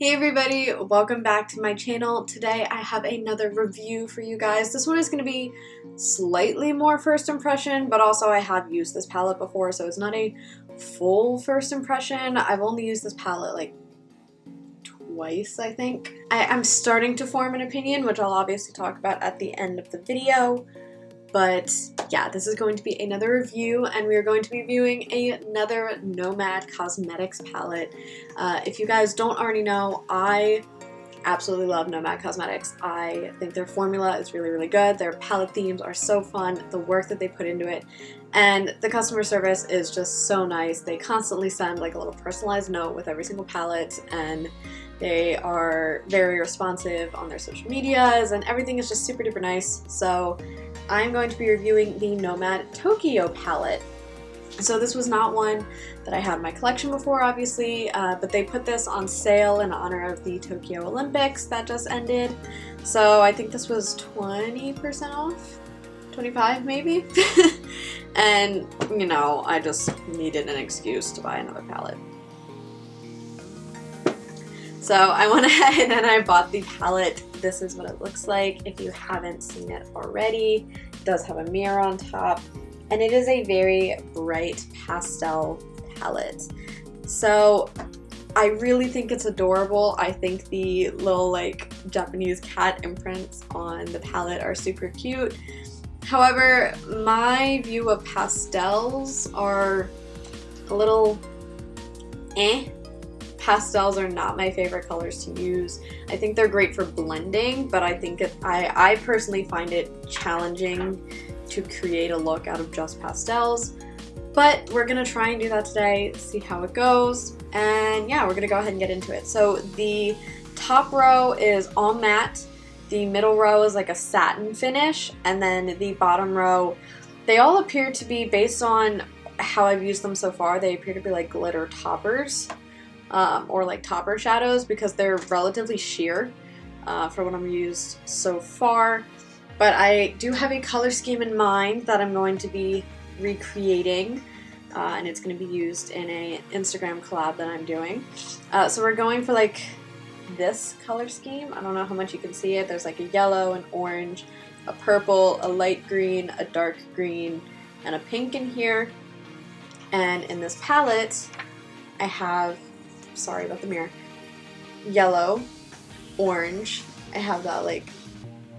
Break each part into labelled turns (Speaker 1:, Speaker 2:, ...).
Speaker 1: Hey everybody, welcome back to my channel. Today I have another review for you guys. This one is going to be slightly more first impression, but also I have used this palette before, so it's not a full first impression. I've only used this palette like twice, I think. I'm starting to form an opinion, which I'll obviously talk about at the end of the video. But yeah, this is going to be another review, and we are going to be reviewing another Nomad Cosmetics palette. If you guys don't already know, I absolutely love Nomad Cosmetics. I think their formula is really, really good. Their palette themes are so fun, the work that they put into it, and the customer service is just so nice. They constantly send like a little personalized note with every single palette, and they are very responsive on their social medias, and everything is just super duper nice. So I'm going to be reviewing the Nomad Tokyo palette. So this was not one that I had in my collection before, obviously, but they put this on sale in honor of the Tokyo Olympics that just ended. So I think this was 20% off? 25 maybe? And, you know, I just needed an excuse to buy another palette. So I went ahead and I bought the palette. This is what it looks like if you haven't seen it already. It does have a mirror on top, and it is a very bright pastel palette. So I really think it's adorable. I think the little like Japanese cat imprints on the palette are super cute. However, my view of pastels are a little eh. Pastels are not my favorite colors to use. I think they're great for blending, but I think I personally find it challenging to create a look out of just pastels. But we're gonna try and do that today, see how it goes, and yeah, we're gonna go ahead and get into it. So the top row is all matte, the middle row is like a satin finish, and then the bottom row, they all appear to be, based on how I've used them so far, they appear to be like glitter toppers. Or like topper shadows, because they're relatively sheer for what I've used so far. But I do have a color scheme in mind that I'm going to be recreating, and it's going to be used in an Instagram collab that I'm doing. So we're going for like this color scheme. I don't know how much you can see it. There's like a yellow, an orange, a purple, a light green, a dark green, and a pink in here. And in this palette, I have, sorry about the mirror, yellow, orange, I have that like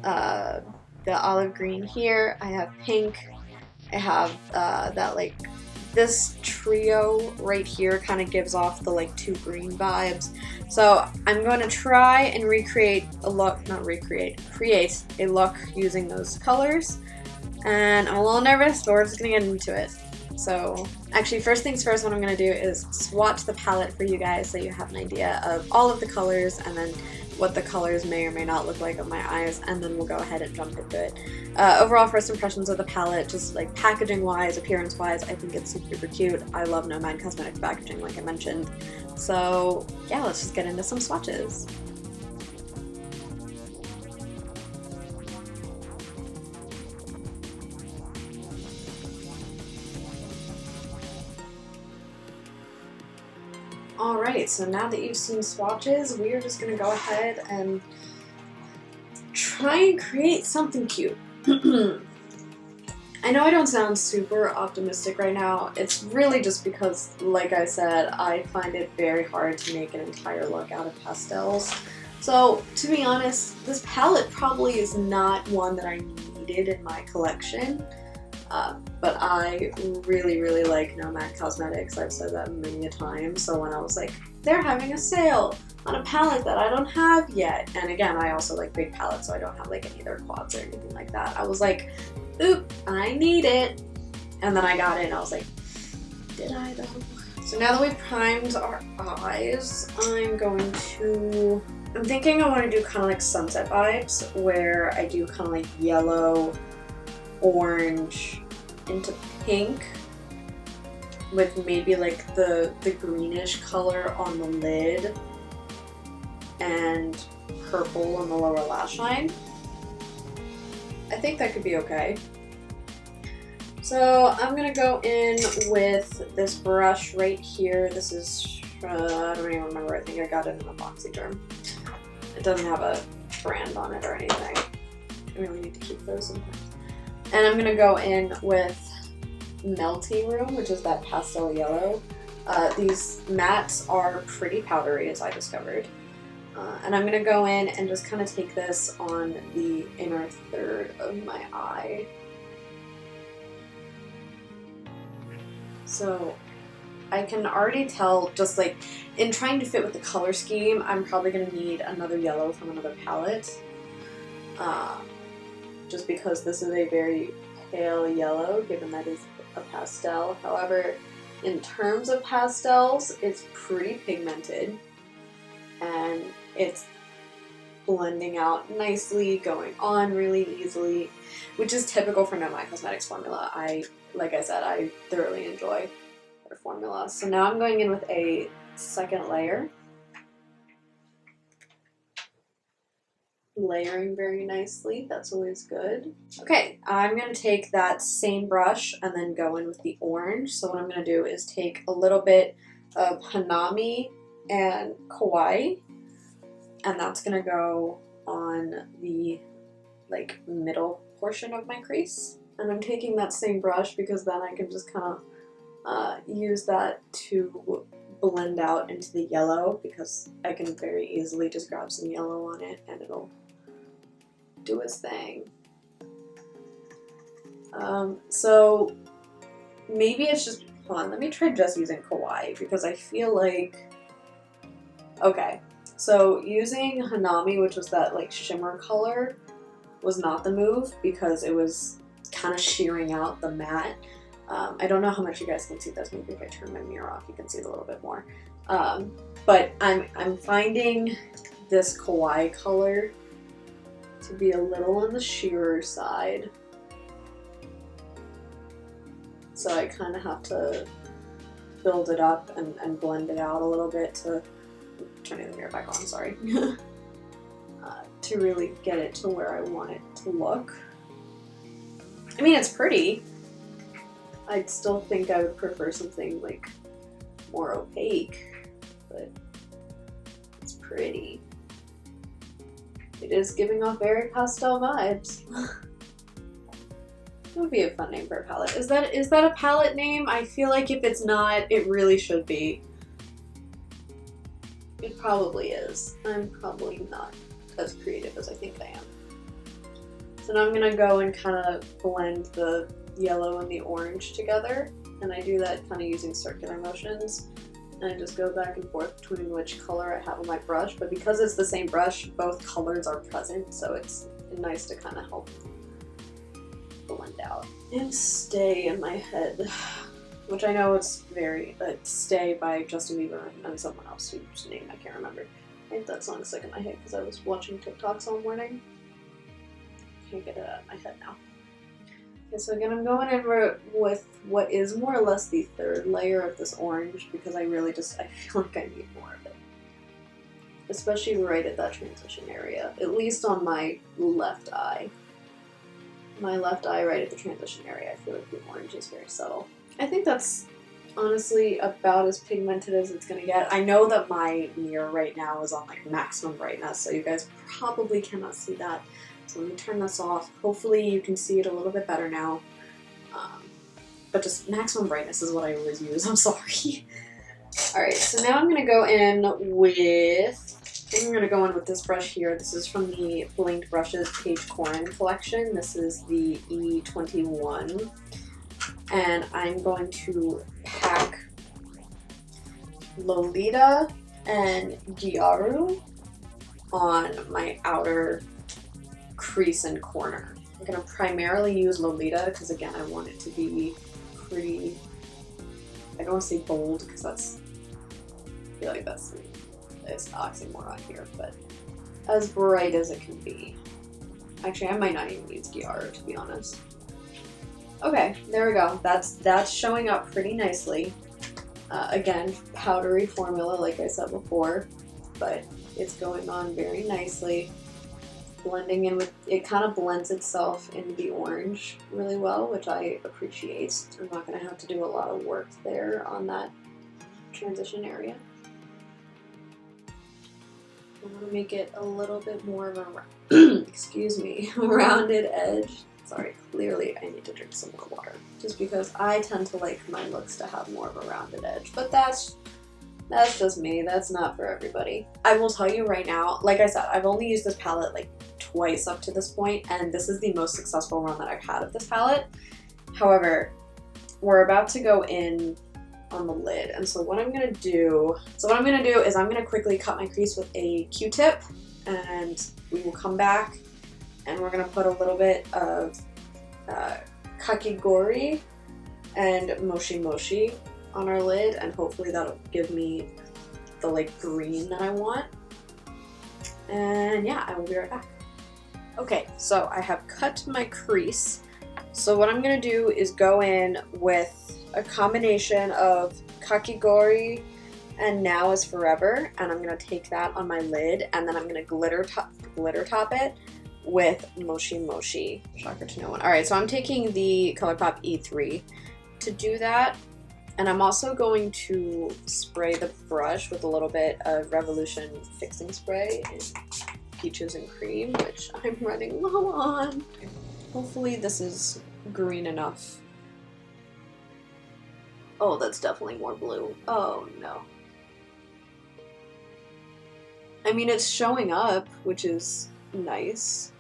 Speaker 1: the olive green here, I have pink, I have that like, this trio right here kind of gives off the like two green vibes. So I'm going to try and recreate a look, create a look using those colors, and I'm a little nervous, but we're just gonna get into it. So actually, first things first, what I'm going to do is swatch the palette for you guys so you have an idea of all of the colors and then what the colors may or may not look like on my eyes, and then we'll go ahead and jump into it. Overall first impressions of the palette, just like packaging wise, appearance wise, I think it's super cute. I love Nomad Cosmetics packaging, like I mentioned. So yeah, let's just get into some swatches. Alright, so now that you've seen swatches, we are just going to go ahead and try and create something cute. I know I don't sound super optimistic right now. It's really just because, like I said, I find it very hard to make an entire look out of pastels. So, to be honest, this palette probably is not one that I needed in my collection. But I really, really like Nomad Cosmetics. I've said that many a time. So when I was like, they're having a sale on a palette that I don't have yet. And again, I also like big palettes, so I don't have like any of their quads or anything like that. I was like, oop, I need it. And then I got it and I was like, did I though? So now that we've primed our eyes, I'm thinking I want to do kind of like sunset vibes, where I do kind of like yellow, orange, into pink, with maybe like the greenish color on the lid and purple on the lower lash line. I think that could be okay. So I'm gonna go in with this brush right here. This is I don't even remember. I think I got it in a BoxyCharm. It doesn't have a brand on it or anything. I really need to keep those sometimes. And I'm gonna go in with Melty Room, which is that pastel yellow. These mattes are pretty powdery, as I discovered. And I'm gonna go in and just kind of take this on the inner third of my eye. So I can already tell, just like in trying to fit with the color scheme, I'm probably gonna need another yellow from another palette. Just because this is a very pale yellow, given that it's a pastel. However, in terms of pastels, it's pretty pigmented and it's blending out nicely, going on really easily, which is typical for Nomad Cosmetics formula. Like I said, I thoroughly enjoy their formula. So now I'm going in with a second layer. Layering very nicely, that's always good. Okay, I'm going to take that same brush and then go in with the orange. So what I'm going to do is take a little bit of Hanami and Kawaii, and that's going to go on the like middle portion of my crease. And I'm taking that same brush because then I can just kind of use that to blend out into the yellow, because I can very easily just grab some yellow on it and it'll do its thing. So maybe it's just, hold on, let me try just using Kawaii, because I feel like, okay, so using Hanami, which was that like shimmer color, was not the move because it was kind of shearing out the matte. I don't know how much you guys can see this. Maybe if I turn my mirror off, you can see it a little bit more. But I'm finding this Kawaii color to be a little on the sheerer side. So I kind of have to build it up and blend it out a little bit to, turning the mirror back on, sorry, to really get it to where I want it to look. I mean, it's pretty. I'd still think I would prefer something like more opaque, but it's pretty. It is giving off very pastel vibes. That would be a fun name for a palette. Is that a palette name? I feel like if it's not, it really should be. It probably is. I'm probably not as creative as I think I am. So now I'm gonna go and kind of blend the yellow and the orange together, and I do that kind of using circular motions, and I just go back and forth between which color I have on my brush. But because it's the same brush, both colors are present, so it's nice to kind of help blend out and stay in my head, which I know it's very Stay by Justin Bieber and someone else whose name I can't remember. I think that song's stuck in my head because I was watching TikToks all morning. Can't get it out of my head now. Okay, so again, I'm going in with what is more or less the third layer of this orange, because I feel like I need more of it. Especially right at that transition area, at least on my left eye. My left eye right at the transition area, I feel like the orange is very subtle. I think that's honestly about as pigmented as it's gonna get. I know that my mirror right now is on like maximum brightness, so you guys probably cannot see that. So let me turn this off. Hopefully you can see it a little bit better now. But just maximum brightness is what I always use, I'm sorry. Alright, so now I'm gonna go in with, I think I'm gonna go in with this brush here. This is from the Blinged Brushes Paige Corin collection. This is the E21. And I'm going to pack Lolita and Gyaru on my outer crease and corner. I'm going to primarily use Lolita because, again, I want it to be pretty, I don't want to say bold because that's, I feel like that's it's oxymoron here, but as bright as it can be. Actually, I might not even use Gyaru, to be honest. Okay, there we go. That's showing up pretty nicely. Again, powdery formula, like I said before, but it's going on very nicely. Blending in with, it kind of blends itself into the orange really well, which I appreciate. I'm not going to have to do a lot of work there on that transition area. I want to make it a little bit more of a, excuse me, rounded edge. Sorry, clearly I need to drink some more water. Just because I tend to like my looks to have more of a rounded edge. But that's just me. That's not for everybody. I will tell you right now, like I said, I've only used this palette like twice up to this point, and this is the most successful run that I've had of this palette. However, we're about to go in on the lid, and so what I'm gonna do is I'm gonna quickly cut my crease with a Q-tip, and we will come back and we're gonna put a little bit of kakigori and moshi moshi on our lid, and hopefully that'll give me the like green that I want. And yeah, I will be right back. Okay, so I have cut my crease. So what I'm gonna do is go in with a combination of kakigori and Now is Forever, and I'm gonna take that on my lid, and then I'm gonna glitter top it with Moshi Moshi. Shocker to no one. Alright, so I'm taking the ColourPop E3 to do that, and I'm also going to spray the brush with a little bit of Revolution Fixing Spray in Peaches and Cream, which I'm running low on. Hopefully this is green enough. Oh, that's definitely more blue. Oh no. I mean, it's showing up, which is nice.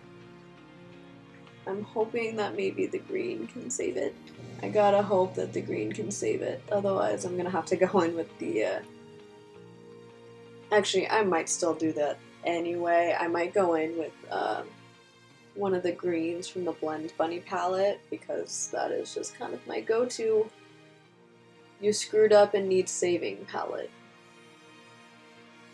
Speaker 1: I'm hoping that maybe the green can save it. I gotta hope that the green can save it. Otherwise, I'm gonna have to go in with the, Actually, I might still do that anyway. I might go in with, one of the greens from the Blend Bunny palette, because that is just kind of my go-to you screwed up and need saving palette.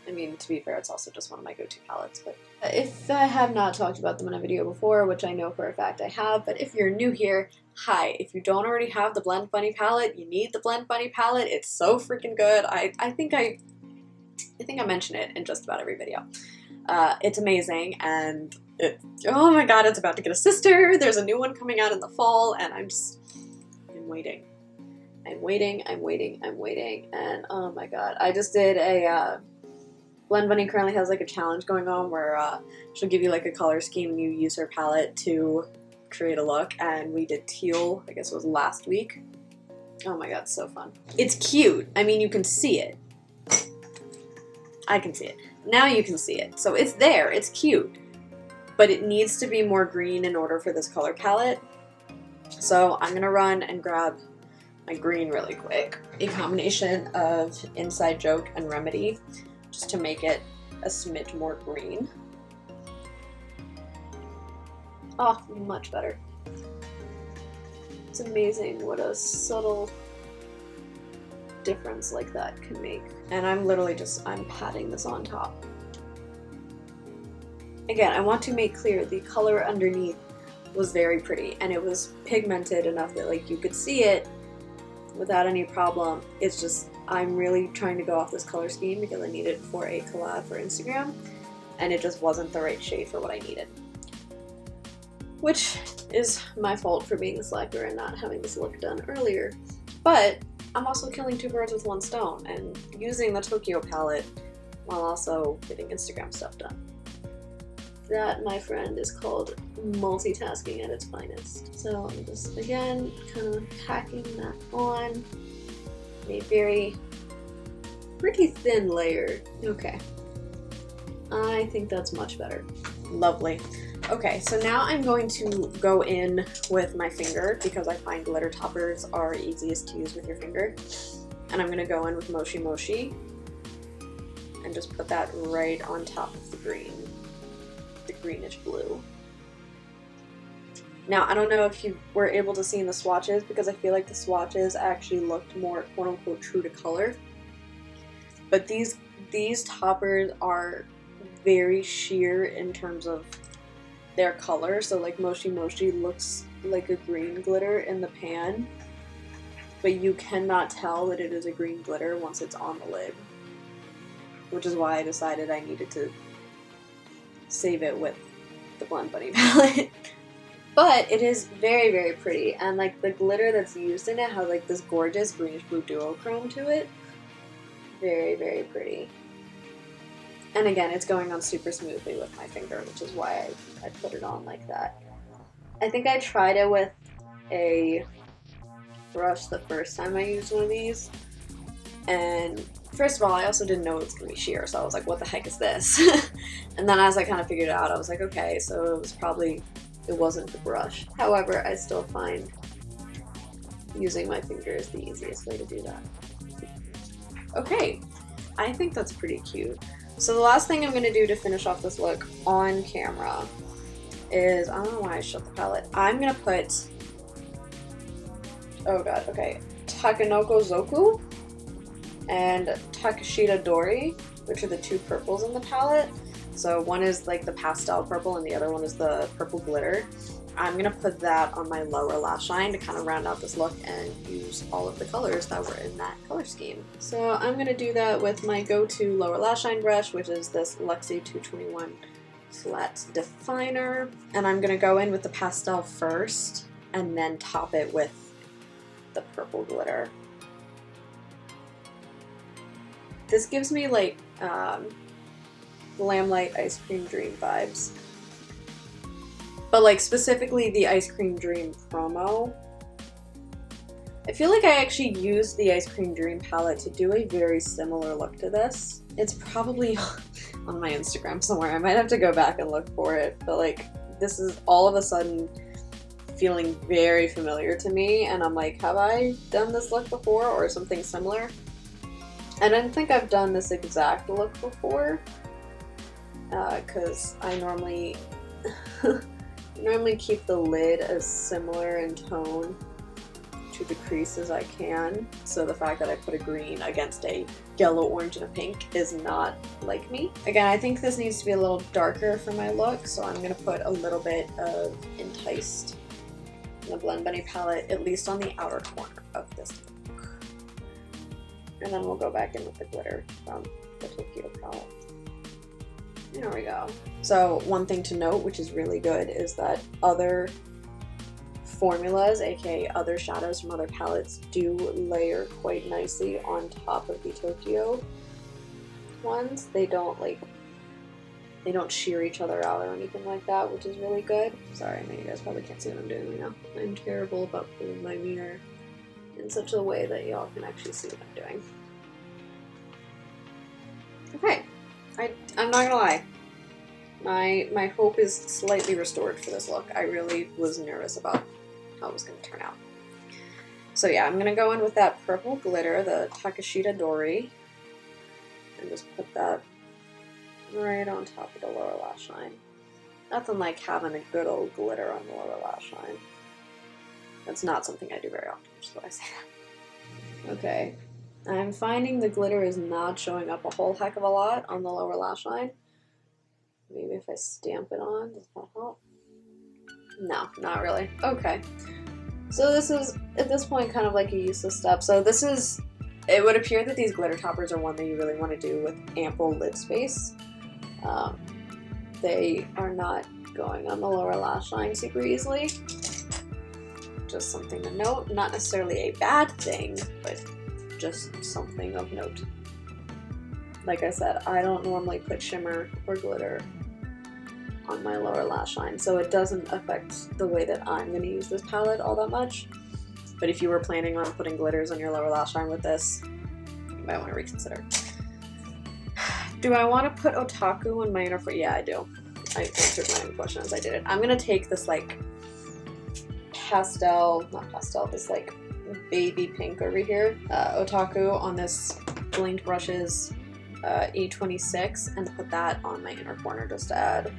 Speaker 1: I mean, to be fair, it's also just one of my go-to palettes, but if I have not talked about them in a video before, which I know for a fact I have, but if you're new here, hi. If you don't already have the Blend Bunny palette, you need the Blend Bunny palette. It's so freaking good. I think I mention it in just about every video. It's amazing, and oh my god, it's about to get a sister. There's a new one coming out in the fall, and I'm waiting. I'm waiting, and oh my god. I just did a, Blend Bunny currently has like a challenge going on where she'll give you like a color scheme and you use her palette to create a look, and we did teal, I guess it was last week. Oh my god, so fun. It's cute. I mean, you can see it. I can see it. Now you can see it. So it's there, it's cute. But it needs to be more green in order for this color palette. So I'm gonna run and grab my green really quick. A combination of Inside Joke and Remedy, just to make it a smidge more green. Oh, much better. It's amazing what a subtle difference like that can make. And I'm literally I'm patting this on top. Again, I want to make clear the color underneath was very pretty, and it was pigmented enough that like you could see it without any problem. It's just, I'm really trying to go off this color scheme because I need it for a collab for Instagram, and it just wasn't the right shade for what I needed. Which is my fault for being a slacker and not having this look done earlier. But I'm also killing two birds with one stone and using the Tokyo palette while also getting Instagram stuff done. That, my friend, is called multitasking at its finest. So I'm just, again, kind of packing that on. A pretty thin layer. Okay. I think that's much better. Lovely. Okay, so now I'm going to go in with my finger because I find glitter toppers are easiest to use with your finger. And I'm going to go in with Moshi Moshi and just put that right on top of the green. The greenish blue. Now, I don't know if you were able to see in the swatches, because I feel like the swatches actually looked more quote-unquote true to color. But these toppers are very sheer in terms of their color. So like Moshi Moshi looks like a green glitter in the pan, but you cannot tell that it is a green glitter once it's on the lid. Which is why I decided I needed to save it with the Blend Bunny palette. But it is very, very pretty, and like the glitter that's used in it has like this gorgeous greenish blue duochrome to it. Very, very pretty. And again, it's going on super smoothly with my finger, which is why I put it on like that. I think I tried it with a brush the first time I used one of these, and first of all, I also didn't know it was going to be sheer, so I was like, what the heck is this? And then as I kind of figured it out, I was like, okay, so it wasn't the brush. However, I still find using my finger is the easiest way to do that. Okay, I think that's pretty cute. So the last thing I'm going to do to finish off this look on camera is, I don't know why I shut the palette. I'm going to put, oh god, okay, Takenoko Zoku and Takeshita Dori, which are the two purples in the palette. So one is like the pastel purple and the other one is the purple glitter. I'm going to put that on my lower lash line to kind of round out this look and use all of the colors that were in that color scheme. So I'm going to do that with my go-to lower lash line brush, which is this Luxie 221 Flat Definer. And I'm going to go in with the pastel first and then top it with the purple glitter. This gives me like Lamplight Ice Cream Dream vibes. But like specifically the Ice Cream Dream promo. I feel like I actually used the Ice Cream Dream palette to do a very similar look to this. It's probably on my Instagram somewhere. I might have to go back and look for it. But like this is all of a sudden feeling very familiar to me. And I'm like, have I done this look before or something similar? I don't think I've done this exact look before. Because I normally keep the lid as similar in tone to the crease as I can, so the fact that I put a green against a yellow, orange, and a pink is not like me. Again, I think this needs to be a little darker for my look, so I'm going to put a little bit of Enticed in the Blend Bunny palette, at least on the outer corner of this look. And then we'll go back in with the glitter from the Tokyo palette. There we go. So one thing to note, which is really good, is that other formulas, aka other shadows from other palettes, do layer quite nicely on top of the Tokyo ones. They don't shear each other out or anything like that, which is really good. Sorry, I know you guys probably can't see what I'm doing right now. I'm terrible about putting my mirror in such a way that y'all can actually see what I'm doing. Okay. I'm not gonna lie, my hope is slightly restored for this look. I really was nervous about how it was gonna turn out. So yeah, I'm gonna go in with that purple glitter, the Takeshita Dori, and just put that right on top of the lower lash line. Nothing like having a good old glitter on the lower lash line. That's not something I do very often, just why I say that. Okay. I'm finding the glitter is not showing up a whole heck of a lot on the lower lash line. Maybe if I stamp it on, does that help? No, not really. Okay. So this is, at this point, kind of like a useless step. So this is, it would appear that these glitter toppers are one that you really want to do with ample lid space. They are not going on the lower lash line super easily. Just something to note. Not necessarily a bad thing, but just something of note. Like I said, I don't normally put shimmer or glitter on my lower lash line, so it doesn't affect the way that I'm going to use this palette all that much. But if you were planning on putting glitters on your lower lash line with this, you might want to reconsider. Do I want to put Otaku in my inner foot? Yeah, I do. I answered my own question as I did it. I'm going to take this like this like baby pink over here, Otaku, on this Blinked Brushes E26, and put that on my inner corner just to add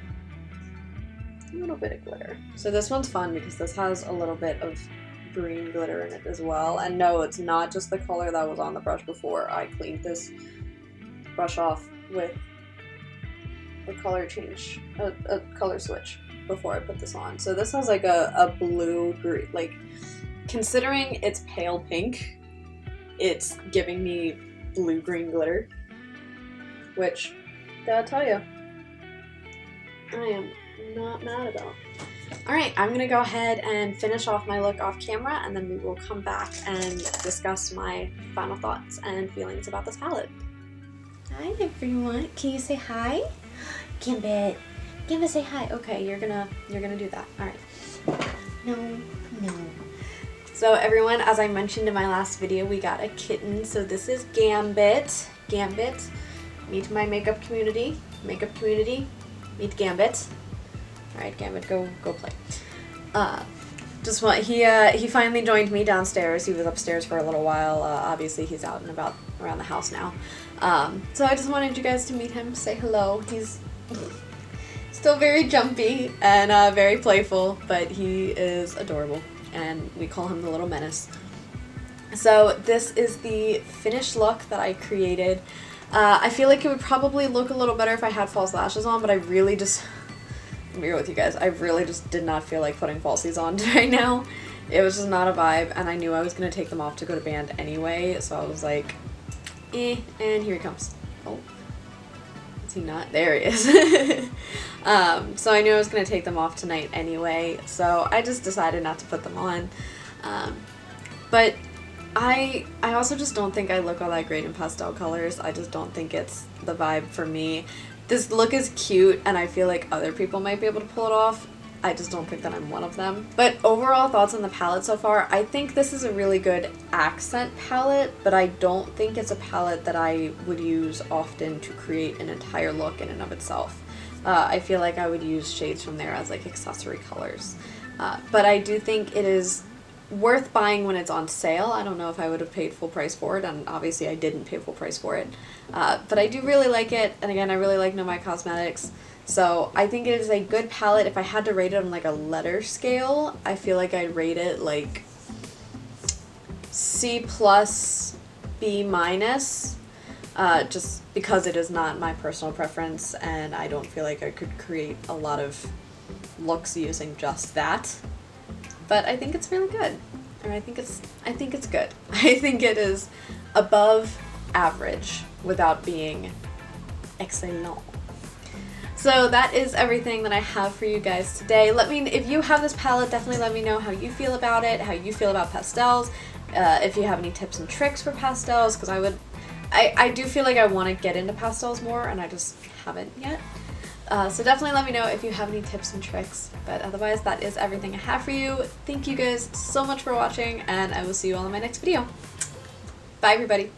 Speaker 1: a little bit of glitter. So this one's fun because this has a little bit of green glitter in it as well. And no, it's not just the color that was on the brush before. I cleaned this brush off with a color change, a color switch before I put this on. So this has like a blue green, like, considering it's pale pink, it's giving me blue-green glitter, which, gotta tell you, I am not mad about. Alright, I'm gonna go ahead and finish off my look off camera, and then we will come back and discuss my final thoughts and feelings about this palette. Hi everyone. Can you say hi? Gambit. Gambit, say hi. Okay, you're gonna do that. Alright. No. So everyone, as I mentioned in my last video, we got a kitten. So this is Gambit. Gambit. Meet my makeup community. Makeup community. Meet Gambit. Alright, Gambit, go play. He finally joined me downstairs. He was upstairs for a little while. Obviously he's out and about around the house now. So I just wanted you guys to meet him, say hello. He's still very jumpy and very playful, but he is adorable, and we call him the Little Menace. So this is the finished look that I created. I feel like it would probably look a little better if I had false lashes on, but I really just, I'm here with you guys, I really just did not feel like putting falsies on right now. It was just not a vibe, and I knew I was going to take them off to go to band anyway, so I was like, and here he comes. Oh, is he not? There he is. So I knew I was going to take them off tonight anyway, so I just decided not to put them on. But I also just don't think I look all that great in pastel colors. I just don't think it's the vibe for me. This look is cute, and I feel like other people might be able to pull it off. I just don't think that I'm one of them. But overall thoughts on the palette so far, I think this is a really good accent palette, but I don't think it's a palette that I would use often to create an entire look in and of itself. I feel like I would use shades from there as like accessory colors. But I do think it is worth buying when it's on sale. I don't know if I would have paid full price for it, and obviously I didn't pay full price for it. But I do really like it, and again, I really like Nomad Cosmetics. So I think it is a good palette. If I had to rate it on like a letter scale, I feel like I'd rate it like C+, B-, just because it is not my personal preference, and I don't feel like I could create a lot of looks using just that. But I think it's really good. Or I think it's good. I think it is above average without being excellent. So that is everything that I have for you guys today. Let me, if you have this palette, definitely let me know how you feel about it, how you feel about pastels, if you have any tips and tricks for pastels, because I do feel like I want to get into pastels more, and I just haven't yet. So definitely let me know if you have any tips and tricks, but otherwise that is everything I have for you. Thank you guys so much for watching, and I will see you all in my next video. Bye everybody.